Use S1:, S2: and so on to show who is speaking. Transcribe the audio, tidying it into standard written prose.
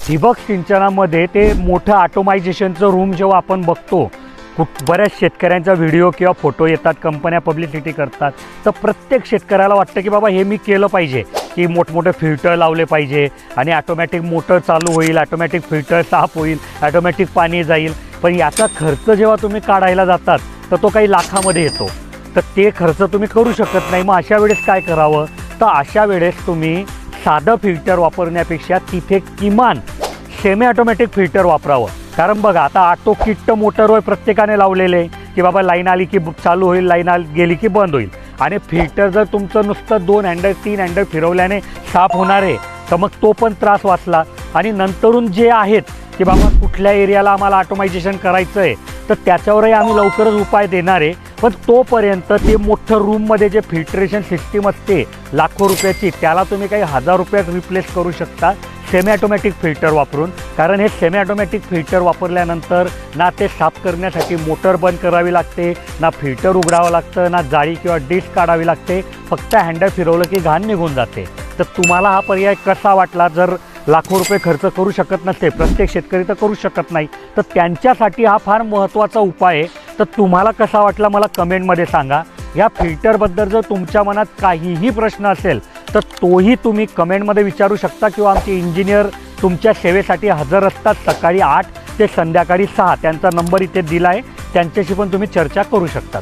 S1: ठिबक सिंचनामध्ये ते मोठं ऑटोमायझेशनचं रूम जेव्हा आपण बघतो, बऱ्याच शेतकऱ्यांचा व्हिडिओ किंवा फोटो येतात, कंपन्या पब्लिसिटी करतात, तर प्रत्येक शेतकऱ्याला वाटतं की बाबा हे मी केलं पाहिजे, की मोठमोठे फिल्टर लावले पाहिजे आणि ऑटोमॅटिक मोटर चालू होईल, ऑटोमॅटिक फिल्टर साफ होईल, ऑटोमॅटिक पाणी जाईल. पण याचा खर्च जेव्हा तुम्ही काढायला जातात तर तो काही लाखामध्ये येतो, तर ते खर्च तुम्ही करू शकत नाही. मग अशा वेळेस काय करावं, तर अशा वेळेस तुम्ही साधं फिल्टर वापरण्यापेक्षा तिथे किमान सेमी ऑटोमॅटिक फिल्टर वापरावं. कारण बघा, आता ऑटो किट मोटरवर प्रत्येकाने लावलेले की बाबा लाईन आली की चालू होईल, लाईन गेली की बंद होईल. आणि फिल्टर जर तुमचं नुसतं 2 हँडल 3 हँडल फिरवल्याने साफ होणार आहे, तर मग तो पण त्रास वाचला. आणि नंतरून जे आहेत की बाबा कुठल्या एरियाला आम्हाला ऑटोमायझेशन करायचं आहे, तर त्याच्यावरही आम्ही लवकरच उपाय देणार आहे. पण तोपर्यंत ते मोठं रूममध्ये जे फिल्ट्रेशन सिस्टीम असते लाखो रुपयाची, त्याला तुम्ही काही 1000 रुपयात रिप्लेस करू शकता सेमी ऑटोमॅटिक फिल्टर वापरून. कारण हे सेमी ऑटोमॅटिक फिल्टर वापरल्यानंतर ना ते साफ करण्यासाठी मोटर बंद करावी लागते, ना फिल्टर उघडावं लागतं, ना जाळी किंवा डिश काढावी लागते. फक्त हँडल फिरवलं की घाण निघून जाते. तर तुम्हाला हा पर्याय कसा वाटला? जर लाखो रुपये खर्च करू शकत नसते, प्रत्येक शेतकरी तर करू शकत नाही, तर त्यांच्यासाठी हा फार महत्त्वाचा उपाय आहे. तर तुम्हाला कसा वाटला मला कमेंटमध्ये सांगा. या फिल्टरबद्दल जर तुमच्या मनात काहीही प्रश्न असेल तर तोही तुम्ही कमेंटमध्ये विचारू शकता, किंवा आमचे इंजिनियर तुमच्या सेवेसाठी हजर असतात सकाळी 8 ते संध्याकाळी 6. त्यांचा नंबर इथे दिला आहे, त्यांच्याशी पण तुम्ही चर्चा करू शकता.